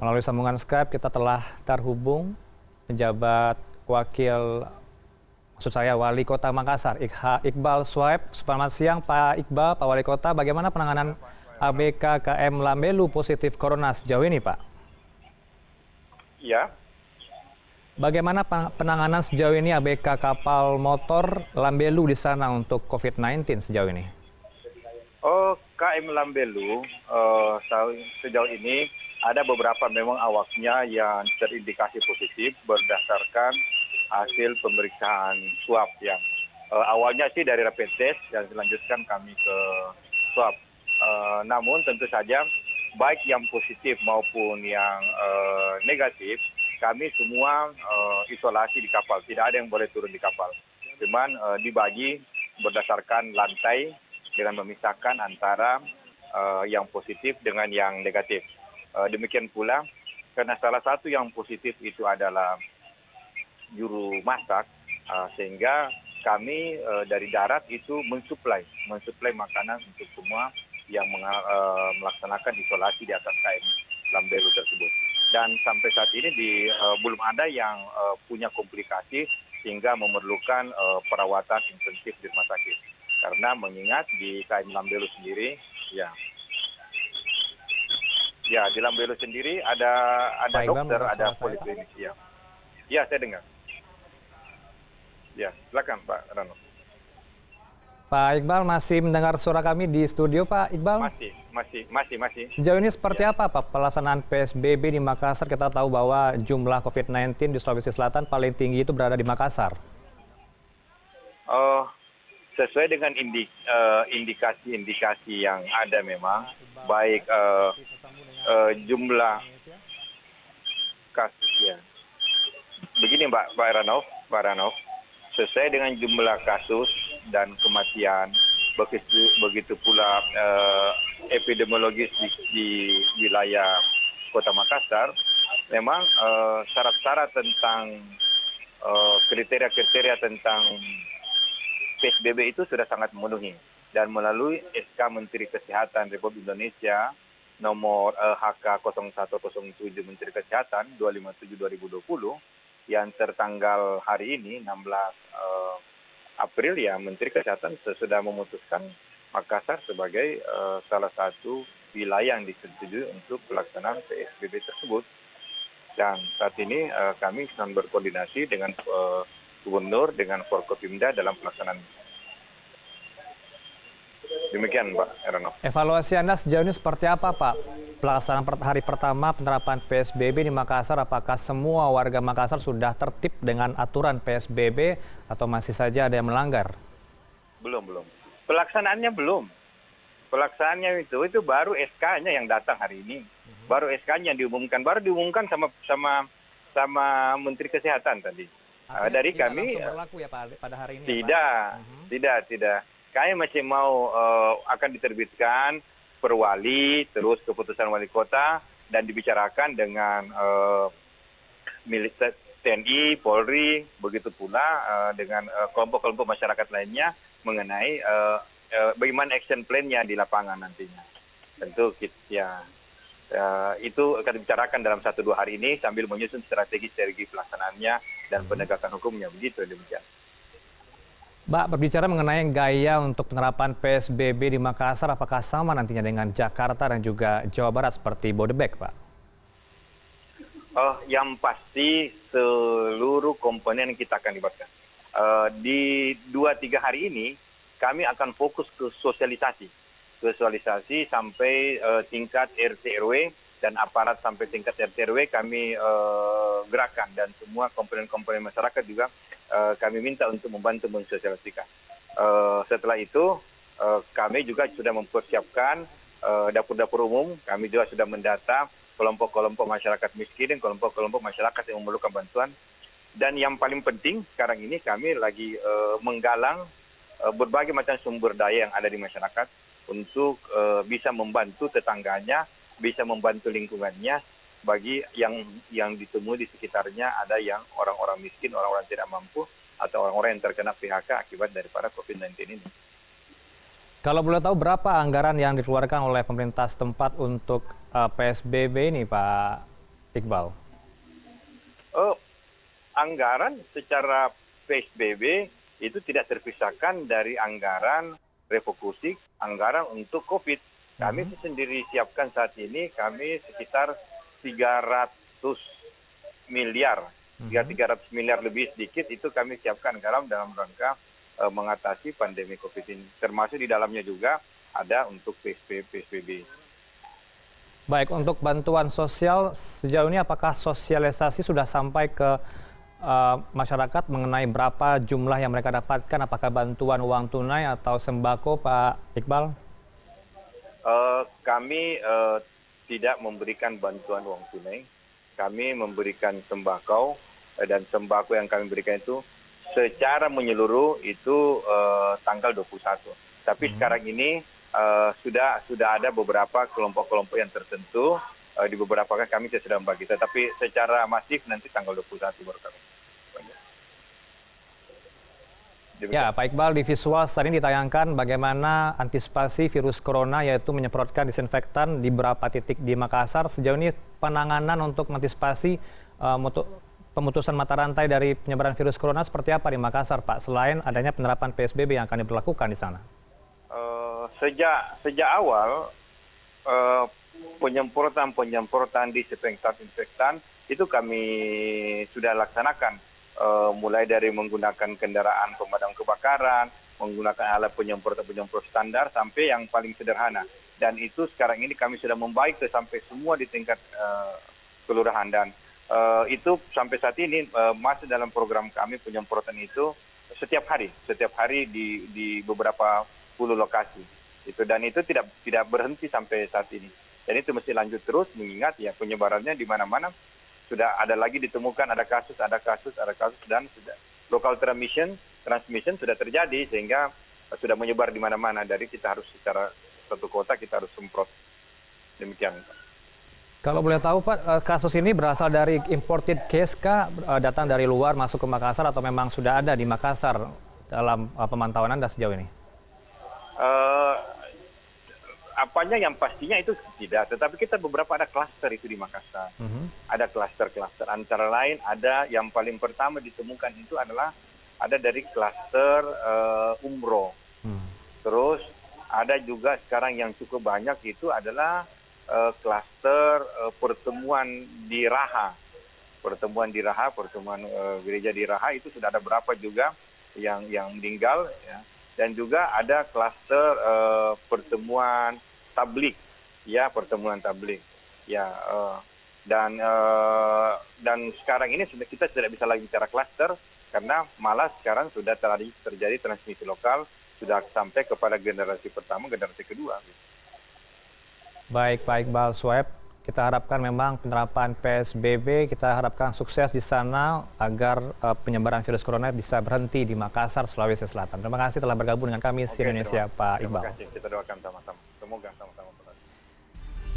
Melalui sambungan Skype kita telah terhubung penjabat wakil, maksud saya Wali Kota Makassar, Iqbal Swaib. Selamat siang Pak Iqbal, Pak Wali Kota. Bagaimana penanganan ABK KM Lambelu positif Corona sejauh ini, Pak? Ya. Bagaimana penanganan sejauh ini ABK kapal motor Lambelu di sana untuk COVID-19 sejauh ini? Oh, KM Lambelu sejauh ini ada beberapa memang awaknya yang terindikasi positif berdasarkan hasil pemeriksaan swab yang awalnya sih dari rapid test dan dilanjutkan kami ke swab. Namun tentu saja baik yang positif maupun yang negatif kami semua isolasi di kapal, tidak ada yang boleh turun di kapal. Cuman dibagi berdasarkan lantai dengan memisahkan antara yang positif dengan yang negatif. Demikian pula karena salah satu yang positif itu adalah juru masak, sehingga kami dari darat itu mensuplai makanan untuk semua yang melaksanakan isolasi di atas KM Lambelu tersebut. Dan sampai saat ini belum ada yang punya komplikasi sehingga memerlukan perawatan intensif di rumah sakit. Karena mengingat di KM Lambelu sendiri, ya di Lambelu sendiri ada dokter, ada poliklinik. Ya, saya dengar. Ya, silakan Pak Rano. Pak Iqbal masih mendengar suara kami di studio, Pak Iqbal? Masih. Sejauh ini seperti apa, Pak, pelaksanaan PSBB di Makassar? Kita tahu bahwa jumlah COVID-19 di Sulawesi Selatan paling tinggi itu berada di Makassar. Sesuai dengan indikasi-indikasi yang ada memang, baik jumlah kasus ya. Begini Pak Ranov, sesuai dengan jumlah kasus dan kematian, begitu pula epidemiologis di wilayah Kota Makassar, memang syarat-syarat tentang kriteria-kriteria tentang PSBB itu sudah sangat memenuhi. Dan melalui SK Menteri Kesehatan Republik Indonesia nomor HK 0107 Menteri Kesehatan 257/2020 yang tertanggal hari ini 16 April, ya Menteri Kesehatan sudah memutuskan Makassar sebagai salah satu wilayah yang disetujui untuk pelaksanaan PSBB tersebut. Dan saat ini kami sedang berkoordinasi dengan Gubernur dengan Forkopimda dalam pelaksanaan. Demikian Pak Heranov. Evaluasi Anda sejauh ini seperti apa, Pak? Pelaksanaan hari pertama penerapan PSBB di Makassar, apakah semua warga Makassar sudah tertib dengan aturan PSBB atau masih saja ada yang melanggar? Belum. Pelaksanaannya belum. Pelaksanaannya itu baru SK-nya yang datang hari ini. Baru SK-nya diumumkan, sama Menteri Kesehatan tadi. Dari tidak kami langsung berlaku ya Pak pada hari ini? Tidak. Kami masih mau akan diterbitkan perwali, terus keputusan wali kota, dan dibicarakan dengan militer TNI, Polri, begitu pula dengan kelompok-kelompok masyarakat lainnya mengenai bagaimana action plan-nya di lapangan nantinya. Tentu itu akan dibicarakan dalam 1-2 hari ini sambil menyusun strategi pelaksanaannya dan penegakan hukumnya, begitu demikian. Mbak, berbicara mengenai gaya untuk penerapan PSBB di Makassar, apakah sama nantinya dengan Jakarta dan juga Jawa Barat seperti Bodebek, Pak? Yang pasti seluruh komponen kita akan libatkan. Di 2-3 hari ini kami akan fokus ke sosialisasi sampai tingkat RT RW dan aparat sampai tingkat RT RW kami gerakan, dan semua komponen-komponen masyarakat juga kami minta untuk membantu mensosialisasikan. Setelah itu kami juga sudah mempersiapkan dapur-dapur umum, kami juga sudah mendata kelompok-kelompok masyarakat miskin dan kelompok-kelompok masyarakat yang memerlukan bantuan. Dan yang paling penting sekarang ini kami lagi menggalang berbagai macam sumber daya yang ada di masyarakat untuk bisa membantu tetangganya, bisa membantu lingkungannya, bagi yang ditemui di sekitarnya ada yang orang-orang miskin, orang-orang tidak mampu, atau orang-orang yang terkena PHK akibat daripada COVID-19 ini. Kalau boleh tahu berapa anggaran yang dikeluarkan oleh pemerintah setempat untuk PSBB ini, Pak Iqbal? Oh, anggaran secara PSBB itu tidak terpisahkan dari anggaran refokusing, anggaran untuk COVID. Kami sendiri siapkan saat ini, kami sekitar 300 miliar, 300 miliar lebih sedikit itu kami siapkan dalam rangka mengatasi pandemi COVID ini. Termasuk di dalamnya juga ada untuk PSBB. Baik, untuk bantuan sosial sejauh ini apakah sosialisasi sudah sampai ke masyarakat mengenai berapa jumlah yang mereka dapatkan? Apakah bantuan uang tunai atau sembako, Pak Iqbal? Kami tidak memberikan bantuan uang tunai. Kami memberikan sembako dan sembako yang kami berikan itu secara menyeluruh itu tanggal 21. Tapi sekarang ini sudah ada beberapa kelompok-kelompok yang tertentu di beberapa kami sudah membagi, tapi secara masif nanti tanggal 21 baru kami. Ya, Pak Iqbal, di visual saat ini ditayangkan bagaimana antisipasi virus corona yaitu menyemprotkan disinfektan di beberapa titik di Makassar. Sejauh ini penanganan untuk mengantisipasi pemutusan mata rantai dari penyebaran virus corona seperti apa di Makassar, Pak? Selain adanya penerapan PSBB yang akan diberlakukan di sana. Sejak awal penyemprotan disinfektan itu kami sudah laksanakan, mulai dari menggunakan kendaraan pemadam kebakaran, menggunakan alat penyemprot standar sampai yang paling sederhana. Dan itu sekarang ini kami sudah membaik sampai semua di tingkat kelurahan, dan itu sampai saat ini masih dalam program kami penyemprotan itu setiap hari di beberapa puluh lokasi. Dan itu tidak berhenti sampai saat ini. Dan itu mesti lanjut terus, mengingat ya penyebarannya di mana-mana sudah ada lagi ditemukan ada kasus dan sudah local transmission sudah terjadi sehingga sudah menyebar di mana-mana. Dari kita harus secara satu kota kita harus semprot. Demikian. Kalau boleh tahu Pak, kasus ini berasal dari imported case kah, datang dari luar masuk ke Makassar atau memang sudah ada di Makassar dalam pemantauan Anda sejauh ini? Apanya yang pastinya itu tidak, tetapi kita beberapa ada klaster itu di Makassar. Ada klaster-klaster, antara lain ada yang paling pertama ditemukan itu adalah ada dari klaster umroh. Terus ada juga sekarang yang cukup banyak itu adalah klaster pertemuan di Raha. Pertemuan gereja di Raha itu sudah ada berapa juga yang meninggal, ya. Dan juga ada klaster pertemuan tablik, dan sekarang ini kita tidak bisa lagi bicara klaster karena malah sekarang sudah terjadi transmisi lokal, sudah sampai kepada generasi pertama, generasi kedua. Baik, Pak Iqbal Swaib, kita harapkan memang penerapan PSBB, kita harapkan sukses di sana agar penyebaran virus corona bisa berhenti di Makassar, Sulawesi Selatan. Terima kasih telah bergabung dengan kami di Indonesia, Pak Iqbal. Terima kasih, kita doakan sama-sama. Semoga sama-sama.